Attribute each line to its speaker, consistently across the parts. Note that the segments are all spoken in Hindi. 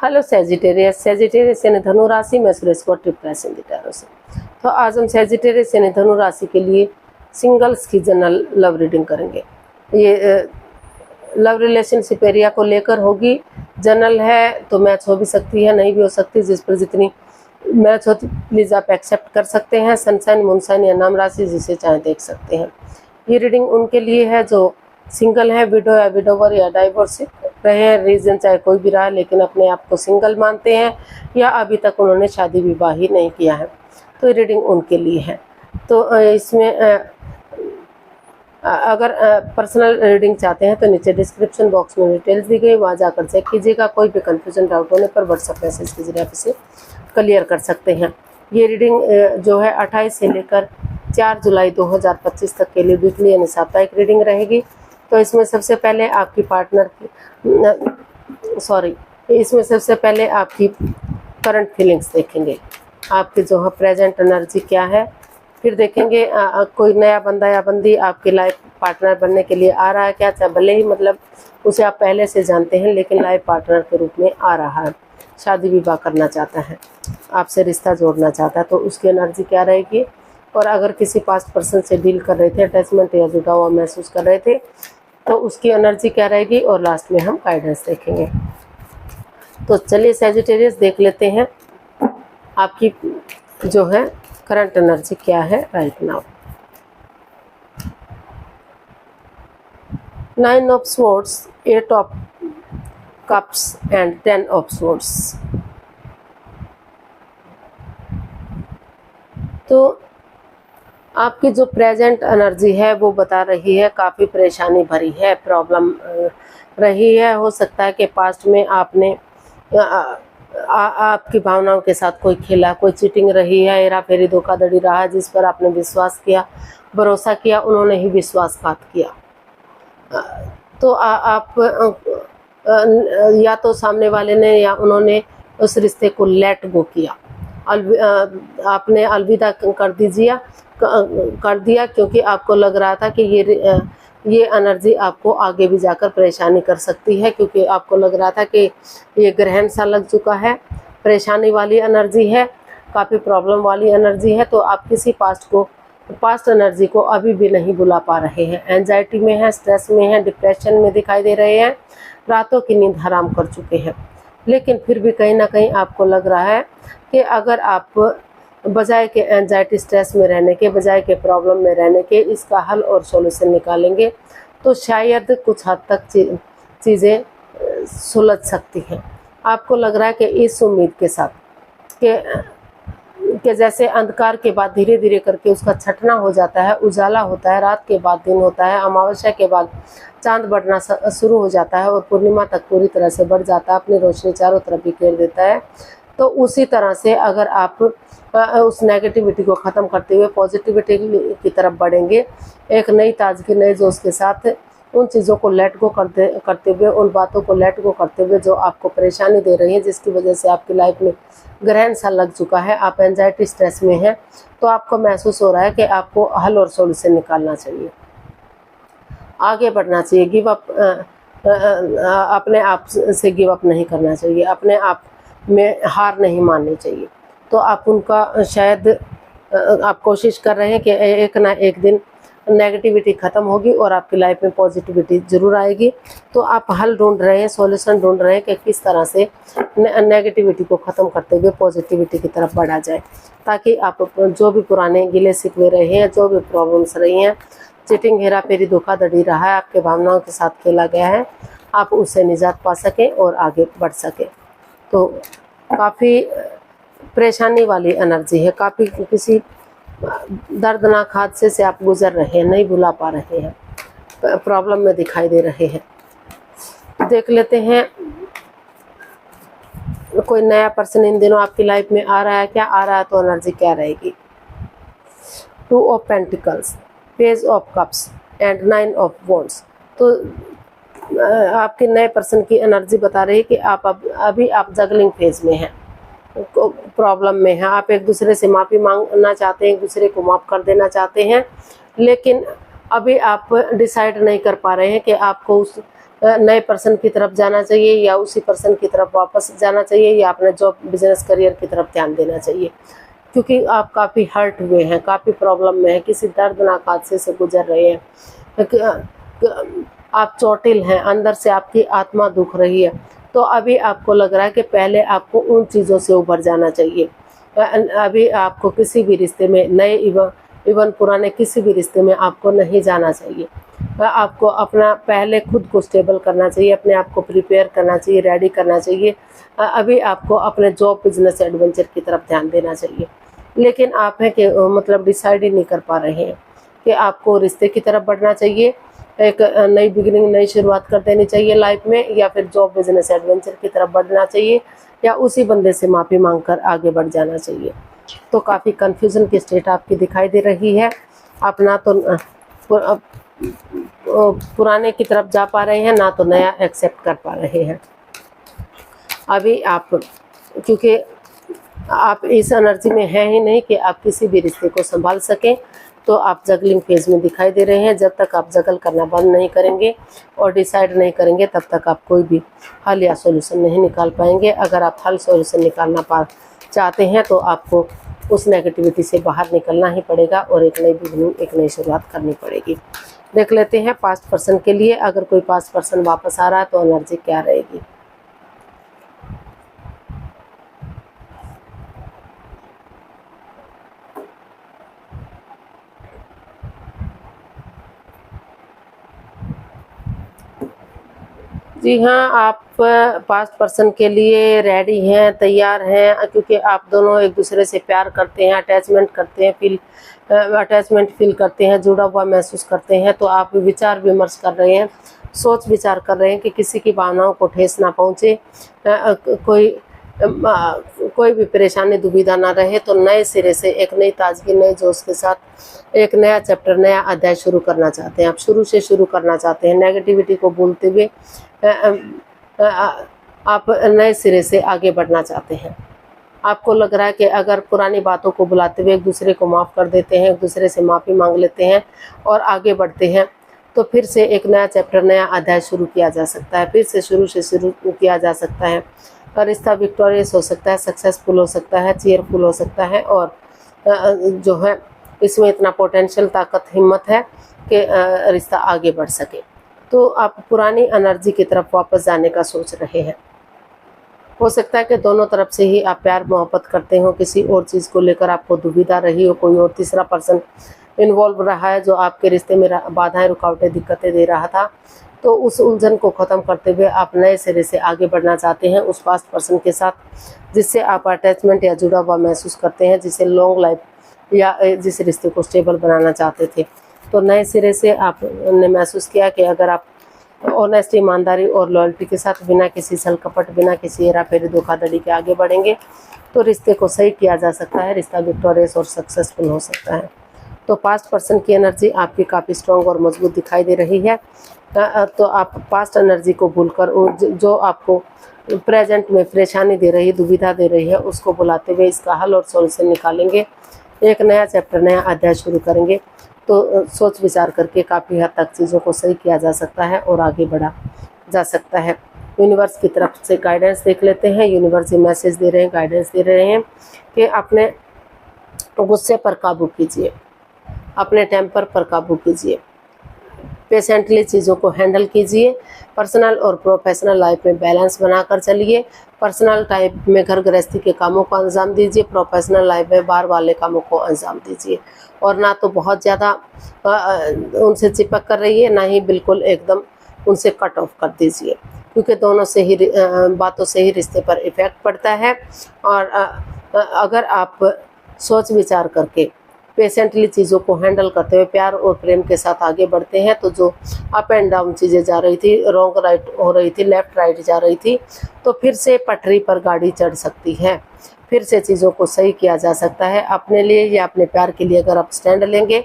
Speaker 1: Hello Sagittarius. सेजिटेरियस यानी धनु राशि में सुरेश को ट्रिप्लेस इन द टैरो से। तो आज हम सेजिटेरियस यानी धनु राशि के लिए सिंगल्स की जनरल लव रीडिंग करेंगे। ये लव रिलेशनशिप एरिया को लेकर होगी। जनरल है तो मैच हो भी सकती है, नहीं भी हो सकती। जिस पर जितनी मैच होती प्लीज़ आप एक्सेप्ट कर सकते हैं। सनसाइन, मूनसाइन या नाम राशि जिसे चाहे देख सकते हैं। ये रीडिंग उनके लिए है जो सिंगल है, विडो या विडोवर या डाइवोर्स रहे हैं, रीजन चाहे कोई भी रहा, लेकिन अपने आप को सिंगल मानते हैं या अभी तक उन्होंने शादी विवाह ही नहीं किया है, तो ये रीडिंग उनके लिए है। तो इसमें अगर पर्सनल रीडिंग चाहते हैं तो नीचे डिस्क्रिप्शन बॉक्स में डिटेल्स दी गई, वहाँ जाकर चेक कीजिएगा। कोई भी कन्फ्यूजन डाउट होने पर व्हाट्सएप मैसेज के जरिए आप इसे क्लियर कर सकते हैं। ये रीडिंग जो है 28 से लेकर 4 जुलाई 2025 तक के लिए वीकली यानी साप्ताहिक रीडिंग रहेगी। तो इसमें सबसे पहले आपकी पार्टनर की इसमें सबसे पहले आपकी करंट फीलिंग्स देखेंगे, आपकी जो है प्रेजेंट एनर्जी क्या है। फिर देखेंगे कोई नया बंदा या बंदी आपके लाइफ पार्टनर बनने के लिए आ रहा है क्या, चाहे भले ही मतलब उसे आप पहले से जानते हैं, लेकिन लाइफ पार्टनर के रूप में आ रहा है, शादी विवाह करना चाहता है, आपसे रिश्ता जोड़ना चाहता है, तो उसकी एनर्जी क्या रहेगी। और अगर किसी पास्ट पर्सन से डील कर रहे थे, अटैचमेंट या जुड़ा हुआ महसूस कर रहे थे, तो उसकी एनर्जी क्या रहेगी। और लास्ट में हम गाइडेंस देखेंगे। तो चलिए सेजिटेरियस देख लेते हैं आपकी जो है करंट एनर्जी क्या है right now. 9 of swords, 8 of cups and 10 of swords. तो आपकी जो प्रेजेंट एनर्जी है वो बता रही है काफ़ी परेशानी भरी है, प्रॉब्लम रही है। हो सकता है कि पास्ट में आपने आपकी भावनाओं के साथ कोई खेला, कोई चीटिंग रही है, हेरा फेरी, धोखाधड़ी रहा, जिस पर आपने विश्वास किया, भरोसा किया, उन्होंने ही विश्वासघात किया। तो आप या तो सामने वाले ने या उन्होंने उस रिश्ते को लेट गो किया, आपने अलविदा कर दिया क्योंकि आपको लग रहा था कि ये एनर्जी आपको आगे भी जाकर परेशानी कर सकती है, क्योंकि आपको लग रहा था कि ये ग्रहण सा लग चुका है, परेशानी वाली एनर्जी है, काफ़ी प्रॉब्लम वाली एनर्जी है। तो आप किसी पास्ट एनर्जी को अभी भी नहीं भुला पा रहे हैं, एंजाइटी में है, स्ट्रेस में है, डिप्रेशन में दिखाई दे रहे हैं, रातों की नींद हराम कर चुके हैं। लेकिन फिर भी कहीं ना कहीं आपको लग रहा है कि अगर आप बजाय के एंजाइटी स्ट्रेस में रहने के, बजाय के प्रॉब्लम में रहने के, इसका हल और सॉल्यूशन निकालेंगे तो शायद कुछ हद तक चीज़ें सुलझ सकती हैं। आपको लग रहा है कि इस उम्मीद के साथ कि जैसे अंधकार के बाद धीरे धीरे करके उसका छटना हो जाता है, उजाला होता है, रात के बाद दिन होता है, अमावस्या के बाद चांद बढ़ना शुरू हो जाता है और पूर्णिमा तक पूरी तरह से बढ़ जाता है, अपनी रोशनी चारों तरफ बिखेर देता है। तो उसी तरह से अगर आप उस नेगेटिविटी को ख़त्म करते हुए पॉजिटिविटी की तरफ बढ़ेंगे, एक नई ताजगी, नए जोश के साथ उन चीज़ों को लेट गो करते हुए, उन बातों को लेट गो करते हुए जो आपको परेशानी दे रही है, जिसकी वजह से आपकी लाइफ में ग्रहण सा लग चुका है, आप एंजाइटी स्ट्रेस में हैं, तो आपको महसूस हो रहा है कि आपको हल और सॉल्यूशन निकालना चाहिए, आगे बढ़ना चाहिए, गिव अप अपने आप से गिव अप नहीं करना चाहिए, अपने आप में हार नहीं माननी चाहिए। तो आप उनका शायद आप कोशिश कर रहे हैं कि एक ना एक दिन नेगेटिविटी ख़त्म होगी और आपकी लाइफ में पॉजिटिविटी ज़रूर आएगी। तो आप हल ढूंढ रहे हैं, सॉल्यूशन ढूंढ रहे हैं कि किस तरह से नेगेटिविटी को ख़त्म करते हुए पॉजिटिविटी की तरफ बढ़ा जाए, ताकि आप जो भी पुराने गिले शिकवे रहे हैं, जो भी प्रॉब्लम्स रही हैं, चीटिंग, हेरा फेरी, धोखाधड़ी रहा है, आपके भावनाओं के साथ खेला गया है, आप उससे निजात पा सकें और आगे बढ़ सकें। तो काफ़ी परेशानी वाली एनर्जी है, काफ़ी किसी दर्दनाक हादसे से आप गुजर रहे हैं, नहीं भुला पा रहे हैं, प्रॉब्लम में दिखाई दे रहे हैं। देख लेते हैं कोई नया पर्सन इन दिनों आपकी लाइफ में आ रहा है क्या, आ रहा है तो एनर्जी क्या रहेगी। 2 of pentacles, page of cups and 9 of wands. तो आपके नए पर्सन की एनर्जी बता रही है कि अभी आप जगलिंग फेज में हैं, प्रॉब्लम में है, आप एक दूसरे से माफ़ी मांगना चाहते हैं, एक दूसरे को माफ़ कर देना चाहते हैं, लेकिन अभी आप डिसाइड नहीं कर पा रहे हैं कि आपको नए पर्सन की तरफ जाना चाहिए, या उसी पर्सन की तरफ वापस जाना चाहिए, या अपने जॉब बिजनेस करियर की तरफ ध्यान देना चाहिए, क्योंकि आप काफ़ी हर्ट हुए हैं, काफ़ी प्रॉब्लम में हैं, किसी दर्दनाक हादसे से गुजर रहे हैं, आप चोटिल हैं, अंदर से आपकी आत्मा दुख रही है। तो अभी आपको लग रहा है कि पहले आपको उन चीज़ों से उभर जाना चाहिए। अभी आपको किसी भी रिश्ते में, नए इवन पुराने किसी भी रिश्ते में आपको नहीं जाना चाहिए। आपको अपना पहले खुद को स्टेबल करना चाहिए, अपने आप को प्रिपेयर करना चाहिए, रेडी करना चाहिए। अभी आपको अपने जॉब बिजनेस एडवेंचर की तरफ ध्यान देना चाहिए। लेकिन आप हैं कि मतलब डिसाइड ही नहीं कर पा रहे हैं कि आपको रिश्ते की तरफ बढ़ना चाहिए, एक नई बिगिनिंग, नई शुरुआत कर देनी चाहिए लाइफ में, या फिर जॉब बिजनेस एडवेंचर की तरफ बढ़ना चाहिए, या उसी बंदे से माफ़ी मांगकर आगे बढ़ जाना चाहिए। तो काफ़ी कन्फ्यूज़न की स्टेट आपकी दिखाई दे रही है। आप ना तो पुराने की तरफ जा पा रहे हैं, ना तो नया एक्सेप्ट कर पा रहे हैं। अभी आप, क्योंकि आप इस एनर्जी में हैं ही नहीं कि आप किसी भी रिश्ते को संभाल सकें, तो आप जगलिंग फेज में दिखाई दे रहे हैं। जब तक आप जगल करना बंद नहीं करेंगे और डिसाइड नहीं करेंगे, तब तक आप कोई भी हल या सॉल्यूशन नहीं निकाल पाएंगे। अगर आप हल सॉल्यूशन निकालना चाहते हैं तो आपको उस नेगेटिविटी से बाहर निकलना ही पड़ेगा और एक नई बिगिनिंग, एक नई शुरुआत करनी पड़ेगी। देख लेते हैं पास्ट पर्सन के लिए, अगर कोई पास्ट पर्सन वापस आ रहा है तो एनर्जी क्या रहेगी। जी हाँ, आप पास्ट पर्सन के लिए रेडी हैं, तैयार हैं, क्योंकि आप दोनों एक दूसरे से प्यार करते हैं, अटैचमेंट करते हैं, अटैचमेंट फील करते हैं, जुड़ा हुआ महसूस करते हैं। तो आप विचार विमर्श कर रहे हैं, सोच विचार कर रहे हैं कि किसी की भावनाओं को ठेस ना पहुँचे, कोई भी परेशानी दुविधा ना रहे। तो नए सिरे से, एक नई ताजगी, नए जोश के साथ एक नया चैप्टर, नया अध्याय शुरू करना चाहते हैं। आप शुरू से शुरू करना चाहते हैं, नेगेटिविटी को भूलते हुए आप नए सिरे से आगे बढ़ना चाहते हैं। आपको लग रहा है कि अगर पुरानी बातों को बुलाते हुए एक दूसरे को माफ़ कर देते हैं, एक दूसरे से माफ़ी मांग लेते हैं और आगे बढ़ते हैं, तो फिर से एक नया चैप्टर, नया अध्याय शुरू किया जा सकता है, फिर से शुरू किया जा सकता है। रिश्ता विक्टोरियस हो सकता है, सक्सेसफुल हो सकता है, चीयरफुल हो सकता है, और जो है इसमें इतना पोटेंशियल, ताकत, हिम्मत है कि रिश्ता आगे बढ़ सके। तो आप पुरानी एनर्जी की तरफ वापस जाने का सोच रहे हैं। हो सकता है कि दोनों तरफ से ही आप प्यार मोहब्बत करते हो, किसी और चीज़ को लेकर आपको दुविधा रही हो, कोई और तीसरा पर्सन इन्वॉल्व रहा है जो आपके रिश्ते में बाधाएं, रुकावटें, दिक्कतें दे रहा था। तो उस उलझन को ख़त्म करते हुए आप नए सिरे से आगे बढ़ना चाहते हैं उस पास्ट पर्सन के साथ, जिससे आप अटैचमेंट या जुड़ा हुआ महसूस करते हैं, जिसे लॉन्ग लाइफ या जिस रिश्ते को स्टेबल बनाना चाहते थे। तो नए सिरे से आपने महसूस किया कि अगर आप ऑनेस्टी, ईमानदारी और लॉयल्टी के साथ, बिना किसी छल कपट, बिना किसी हेरा फेरी, धोखाधड़ी के आगे बढ़ेंगे, तो रिश्ते को सही किया जा सकता है, रिश्ता विक्टोरियस और सक्सेसफुल हो सकता है। तो पास्ट पर्सन की एनर्जी आपकी काफ़ी स्ट्रॉन्ग और मजबूत दिखाई दे रही है। तो आप पास्ट एनर्जी को भूलकर जो आपको प्रेजेंट में परेशानी दे रही है, दुविधा दे रही है, उसको बुलाते हुए इसका हल और सॉल्यूशन निकालेंगे, एक नया चैप्टर, नया अध्याय शुरू करेंगे। तो सोच विचार करके काफ़ी हद तक चीज़ों को सही किया जा सकता है और आगे बढ़ा जा सकता है। यूनिवर्स की तरफ से गाइडेंस देख लेते हैं। यूनिवर्स ये मैसेज दे रहे हैं, गाइडेंस दे रहे हैं कि अपने गुस्से पर काबू कीजिए, अपने टेम्पर पर काबू कीजिए, पेशेंटली चीज़ों को हैंडल कीजिए, पर्सनल और प्रोफेशनल लाइफ में बैलेंस बनाकर चलिए। पर्सनल टाइप में घर गृहस्थी के कामों को अंजाम दीजिए, प्रोफेशनल लाइफ में बाहर वाले कामों को अंजाम दीजिए, और ना तो बहुत ज़्यादा उनसे चिपक कर रहिए, ना ही बिल्कुल एकदम उनसे कट ऑफ कर दीजिए, क्योंकि दोनों से ही बातों से ही रिश्ते पर इफ़ेक्ट पड़ता है। और अगर आप सोच विचार करके पेशेंटली चीज़ों को हैंडल करते हुए प्यार और प्रेम के साथ आगे बढ़ते हैं, तो जो अप एंड डाउन चीज़ें जा रही थी, रॉन्ग राइट हो रही थी, लेफ़्ट राइट जा रही थी, तो फिर से पटरी पर गाड़ी चढ़ सकती है, फिर से चीज़ों को सही किया जा सकता है। अपने लिए या अपने प्यार के लिए अगर आप स्टैंड लेंगे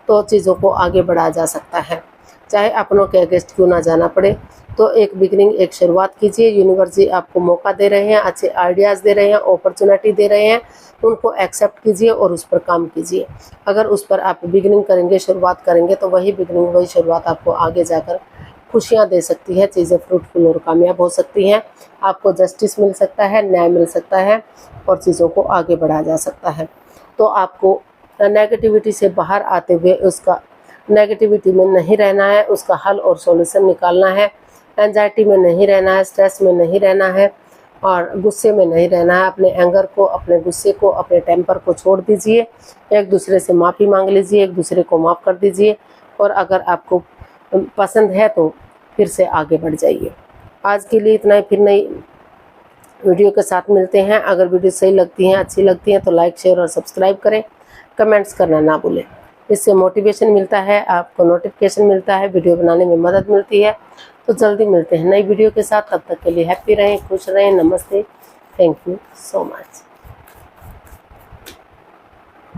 Speaker 1: तो चीज़ों को आगे बढ़ाया जा सकता है, चाहे अपनों के अगेंस्ट क्यों ना जाना पड़े। तो एक बिगनिंग, एक शुरुआत कीजिए। यूनिवर्स जी आपको मौका दे रहे हैं, अच्छे आइडियाज़ दे रहे हैं, अपॉर्चुनिटी दे रहे हैं, उनको एक्सेप्ट कीजिए और उस पर काम कीजिए। अगर उस पर आप बिगनिंग करेंगे, शुरुआत करेंगे, तो वही बिगनिंग, वही शुरुआत आपको आगे जाकर खुशियाँ दे सकती है, चीज़ें फ्रूटफुल और कामयाब हो सकती हैं, आपको जस्टिस मिल सकता है, न्याय मिल सकता है और चीज़ों को आगे बढ़ाया जा सकता है। तो आपको नेगेटिविटी से बाहर आते हुए उसका नेगेटिविटी में नहीं रहना है, उसका हल और सॉल्यूशन निकालना है। एंजाइटी में नहीं रहना है, स्ट्रेस में नहीं रहना है और गुस्से में नहीं रहना है। अपने एंगर को, अपने गुस्से को, अपने टेम्पर को छोड़ दीजिए। एक दूसरे से माफ़ी मांग लीजिए, एक दूसरे को माफ़ कर दीजिए और अगर आपको पसंद है तो फिर से आगे बढ़ जाइए। आज के लिए इतना ही, फिर नई वीडियो के साथ मिलते हैं। अगर वीडियो सही लगती हैं, अच्छी लगती हैं तो लाइक, शेयर और सब्सक्राइब करें। कमेंट्स करना ना भूलें, इससे मोटिवेशन मिलता है, आपको नोटिफिकेशन मिलता है, वीडियो बनाने में मदद मिलती है। तो जल्दी मिलते हैं नई वीडियो के साथ, तब तक के लिए हैप्पी रहें, खुश रहें। नमस्ते, थैंक यू सो मच।